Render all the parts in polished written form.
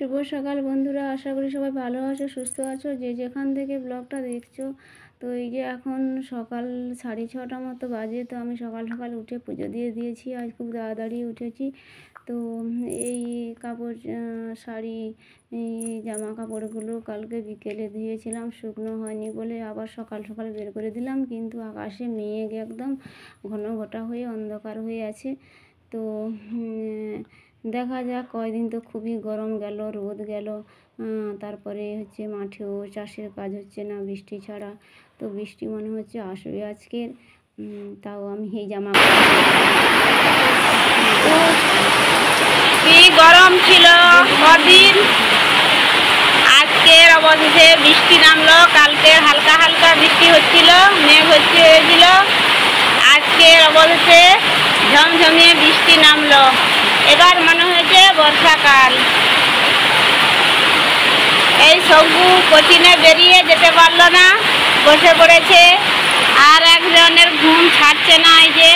শুভ সকাল বন্ধুরা, আশা করি সবাই ভালো আছো, সুস্থ আছো, যে যেখান থেকে ব্লগটা দেখছো। তো এই যে এখন সকাল 6:30 মতো বাজে। তো আমি সকাল সকাল উঠে পুজো দিয়ে দিয়েছি। আজ খুব তাড়াতাড়ি উঠেছি। তো এই কাপড়, শাড়ি, জামা কাপড়গুলো কালকে বিকেলে ধুয়েছিলাম, শুকনো হয়নি বলে আবার সকাল সকাল বের করে দিলাম। কিন্তু আকাশে মেঘ একদম ঘন ঘটা হয়ে অন্ধকার হয়ে আছে। তো দেখা যাক, কয়দিন তো খুবই গরম গেল, রোদ গেল, তারপরে হচ্ছে মাঠেও চাষের কাজ হচ্ছে না বৃষ্টি ছাড়া। তো বৃষ্টি মনে হচ্ছে আসবে আজকের। তাও আমি এই জামা কি গরম ছিল কদিন, আজকের অবশেষে বৃষ্টি নামলো। কালকে হালকা হালকা বৃষ্টি হচ্ছিল, মেঘ হয়েছিল। আজকের অবশেষে ঝমঝমিয়ে বৃষ্টি নামলো। এবার মনে হয়েছে বর্ষাকাল। এই সবু কোচিনে বেরিয়ে যেতে পারলো না, বসে পড়েছে। আর একজনের ঘুম ছাড়ছে না, এই যে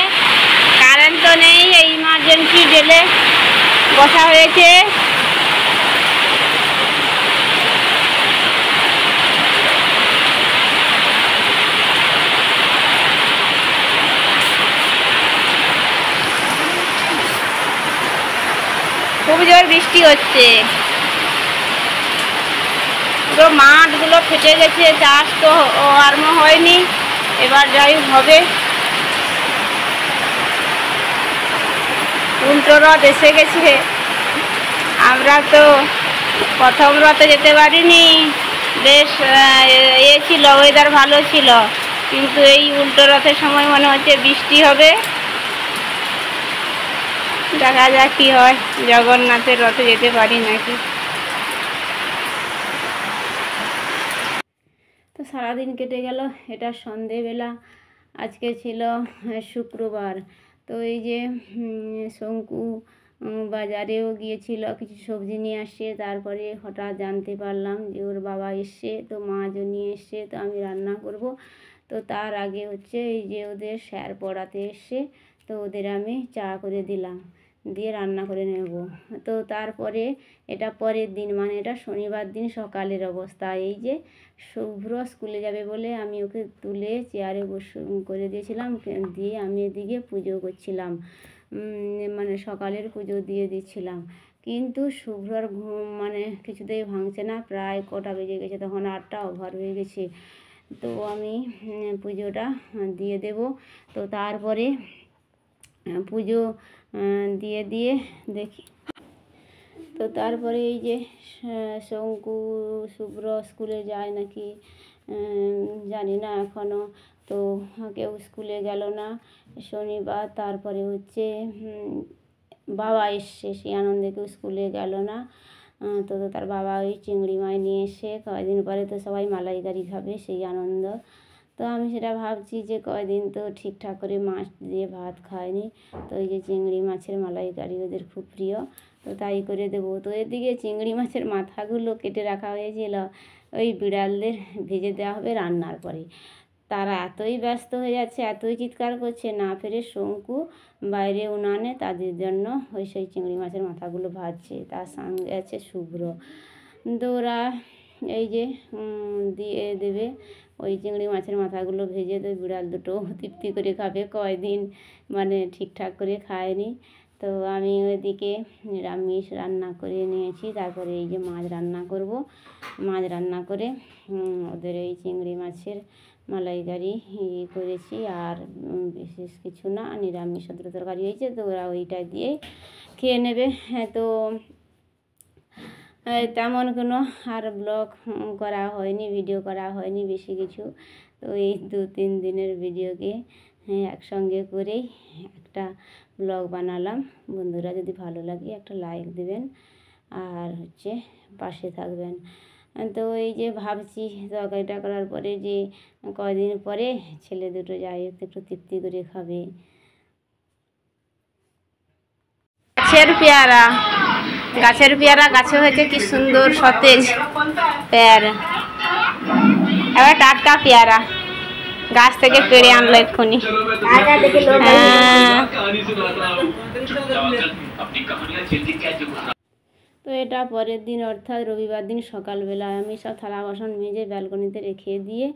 কারেন্ট তো নেই, এই ইমার্জেন্সি জেলে বসা হয়েছে। খুব জোর বৃষ্টি হচ্ছে, পুরো মাঠগুলো ফেটে গেছে। চাষ তো আরম্ভ হয়নি, এবার যাই হবে। উল্টো রথ এসে গেছে। আমরা তো প্রথম রথে যেতে পারিনি, বেশ ছিল, ওয়েদার ভালো ছিল। কিন্তু এই উল্টো রথের সময় মনে হচ্ছে বৃষ্টি হবে। দেখা যাক কি হয়, জগন্নাথের রথে যেতে পারি নাকি। তো সারাদিন কেটে গেল। এটা সন্ধেবেলা, আজকে ছিল শুক্রবার। তো এই যে শঙ্কু বাজারেও গিয়েছিল, কিছু সবজি নিয়ে আসছে। তারপরে হঠাৎ জানতে পারলাম যে ওর বাবা এসছে, তো মাছও নিয়ে এসছে। তো আমি রান্না করব। তো তার আগে হচ্ছে এই যে ওদের স্যার পড়াতে এসছে, তো ওদের আমি চা করে দিলাম, দিয়ে রান্না করে নেব। তো তারপরে এটা পরের দিন, মানে এটা শনিবার দিন সকালের অবস্থা। এই যে শুভ্র স্কুলে যাবে বলে আমি ওকে তুলে চেয়ারে বসে করে দিয়েছিলাম, দিয়ে আমি এদিকে পুজো করছিলাম, মানে সকালের পুজো দিয়ে দিচ্ছিলাম। কিন্তু শুভ্রর ঘুম মানে কিছুতেই ভাঙছে না। প্রায় কটা বেজে গেছে, তখন 8টা ওভার হয়ে গেছে। তো আমি পুজোটা দিয়ে দেব। তো তারপরে পুজো দিয়ে দেখি। তো তারপরে এই যে শঙ্কু শুভ্র স্কুলে যায় নাকি জানি না এখনও। তো কেউ স্কুলে গেল না, শনিবার। তারপরে হচ্ছে বাবা এসছে, সেই আনন্দে কেউ স্কুলে গেল না। তো তার বাবা ওই চিংড়ি মাছ নিয়ে এসে, কয়েকদিন পরে তো সবাই মালাইকারি খাবে, সেই আনন্দ। তো আমি সেটা ভাবছি যে কয়দিন তো ঠিকঠাক করে মাছ দিয়ে ভাত খায়নি। তো এই যে চিংড়ি মাছের মালাইকারি ওদের খুব প্রিয়, তো তাই করে দেবো। তো এদিকে চিংড়ি মাছের মাথাগুলো কেটে রাখা হয়েছিল, ওই বিড়ালদের ভেজে দেওয়া হবে রান্নার পরে। তারা এতই ব্যস্ত হয়ে যাচ্ছে, এতই চিৎকার করছে, না ফেরে শঙ্কু বাইরে উনানে তাদের জন্য ওই সেই চিংড়ি মাছের মাথাগুলো ভাজছে, তার সঙ্গে আছে শুভ্র। তো ওরা এই যে দিয়ে দেবে ওই চিংড়ি মাছের মাথাগুলো ভেজে। তো বিড়াল দুটো তৃপ্তি করে খাবে, কয়দিন মানে ঠিকঠাক করে খায়নি। তো আমি ওইদিকে নিরামিষ রান্না করে নিয়েছি। তারপরে এই যে মাছ রান্না করব, মাছ রান্না করে ওদের এই চিংড়ি মাছের মালাইকারি করেছি। আর বিশেষ কিছু না, নিরামিষ তরকারি হয়েছে, তো ওরা ওইটা দিয়ে খেয়ে নেবে। তো তেমন কোনো আর ব্লগ করা হয়নি, ভিডিও করা হয়নি বেশি কিছু। তো এই 2-3 দিনের ভিডিওকে একসঙ্গে করেই একটা ব্লগ বানালাম। বন্ধুরা যদি ভালো লাগে একটা লাইক দেবেন, আর হচ্ছে পাশে থাকবেন। তো এই যে ভাবছি তরকারিটা করার পরে যে কয়দিন পরে ছেলে দুটো যাই একটু তৃপ্তি করে খাবে। গাছের পেয়ারা গাছে হয়েছে, কি সুন্দর সতেজ পেয়ারা, এবার টাটকা পেয়ারা গাছ থেকে পেড়ে আনলো এক্ষুনি। তো এটা পরের দিন অর্থাৎ রবিবার দিন সকালবেলা আমি সব থালা বাসন মেজে ব্যালকনিতে রেখে দিয়ে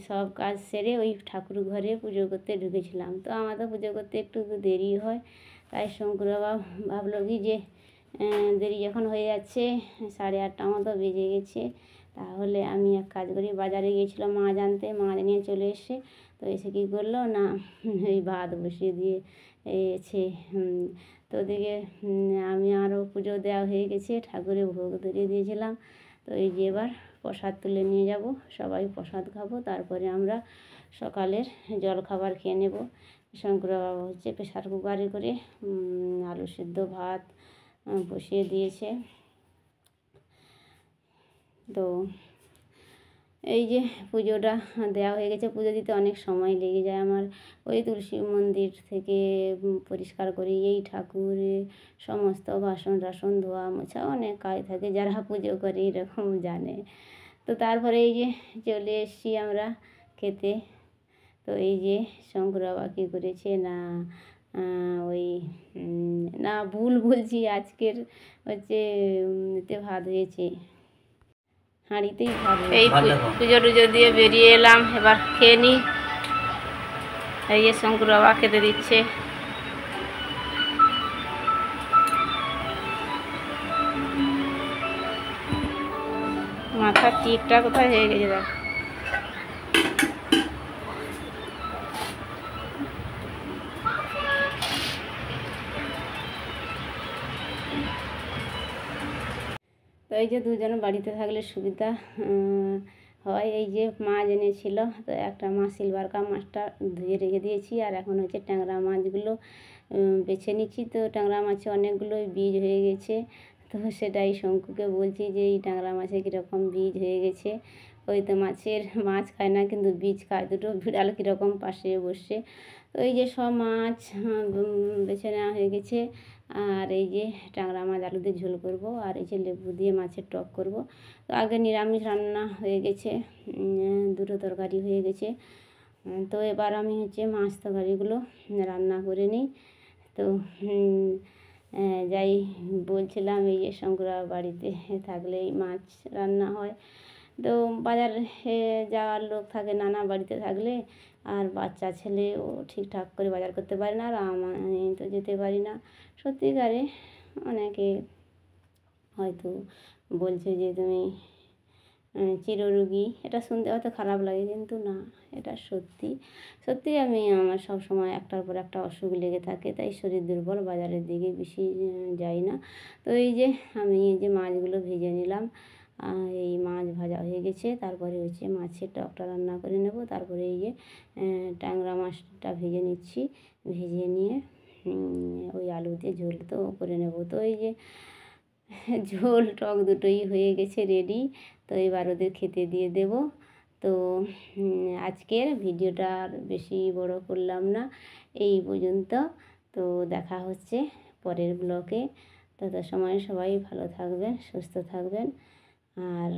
সব কাজ সেরে ওই ঠাকুর ঘরে পুজো করতে ঢুকেছিলাম। তো আমাদের পুজো করতে একটু দেরি হয়, তাই শঙ্কর বাবা ভাবলো কি যে দেরি যখন হয়ে যাচ্ছে 8:30 মতো বেজে গেছে, তাহলে আমি এক কাজ করি, বাজারে গিয়েছিলো মাছ আনতে, মাছ নিয়ে চলে এসে তো এসে কী করলো না ওই ভাত বসিয়ে দিয়ে এসে তো ওদিকে আমি আরও পুজো দেওয়া হয়ে গেছে, ঠাকুরের ভোগ ধরিয়ে দিয়েছিলাম। তো এই যে এবার প্রসাদ তুলে নিয়ে যাব, সবাই প্রসাদ খাবো, তারপরে আমরা সকালের জলখাবার খেয়ে নেব। শঙ্কর বাবা হচ্ছে প্রেসার কুকারে করে আলু সিদ্ধ ভাত বসিয়ে দিয়েছে। তো এই যে পুজোটা দেওয়া হয়ে গেছে, পুজো দিতে অনেক সময় লেগে যায় আমার। ওই তুলসী মন্দির থেকে পরিষ্কার করি, এই ঠাকুরের সমস্ত বাসন টাসন ধোয়া মোছা অনেক কাজ থাকে, যারা পুজো করে এরকম জানে। তো তারপরে এই যে চলে এসেছি আমরা খেতে। তো এই যে শঙ্কর বাবা কী করেছে না ওই না ভুল বলছি, আজকের হচ্ছে এতে ভাত হয়েছে, হাঁড়িতেই ভাত। এই পুজো টুজো দিয়ে বেরিয়ে এলাম, এবার খেয়ে নিই। এই যে শঙ্কর বাবা খেতে দিচ্ছে। মাথার টিপটা কোথায় হয়ে গেছে দেখ। তো এই যে দুজন বাড়িতে থাকলে সুবিধা হয়। এই যে মাছ এনেছিল, তো একটা মাছ সিলভার কাপ মাছটা ধুয়ে রেখে দিয়েছি, আর এখন হচ্ছে ট্যাংরা মাছগুলো বেছে নিচ্ছি। তো ট্যাংরা মাছে অনেকগুলো বীজ হয়ে গেছে, তো সেটাই শঙ্কুকে বলছি যে এই ট্যাংরা মাছে কীরকম বীজ হয়ে গেছে। ওই তো মাছ খায় না কিন্তু বীজ খায়, দুটো বিড়াল কীরকম পাশে বসে। তো এই যে সব মাছ বেছে নেওয়া হয়ে গেছে, আর এই যে ট্যাংরা মাছ আলু দিয়ে ঝোল করব, আর এই যে লেবু দিয়ে মাছের টক করব। তো আগে নিরামিষ রান্না হয়ে গেছে, দুটো তরকারি হয়ে গেছে। তো এবার আমি হচ্ছে মাছ তরকারিগুলো রান্না করে নিই। তো যাই বলছিলাম, এই যে শঙ্কর বাড়িতে থাকলে এই মাছ রান্না হয়। তো বাজারে যাওয়ার লোক থাকে নানা বাড়িতে থাকলে, আর বাচ্চা ছেলে ও ঠিকঠাক করে বাজার করতে পারে না, আর আমি তো যেতে পারি না। সত্যিকারে অনেকে হয়তো বলছে যে তুমি চিররোগী, এটা শুনতে হয়তো খারাপ লাগে, কিন্তু না, এটা সত্যি। সত্যি আমি আমার সব সময় একটার পর একটা অসুখ লেগে থাকে, তাই শরীর দুর্বল, বাজারের দিকে বেশি যাই না। তো এই যে আমি এই যে মাছগুলো ভেজে নিলাম, এই মাছ ভাজা হয়ে গেছে, তারপরে হচ্ছে মাছের টকটা রান্না করে নেব। তারপরে এই যে ট্যাংরা মাছটা ভেজে নিচ্ছি, ভেজে নিয়ে ওই আলু দিয়ে ঝোল তো করে নেব। তো এই যে ঝোল টক দুটোই হয়ে গেছে রেডি, তো এবার ওদের খেতে দিয়ে দেব। তো আজকের ভিডিওটা আর বেশি বড় করলাম না, এই পর্যন্ত। তো দেখা হচ্ছে পরের ব্লগে, তত সময় সবাই ভালো থাকবেন, সুস্থ থাকবেন, আর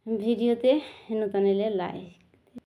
ভিডিওতে নতুন এলে লাইক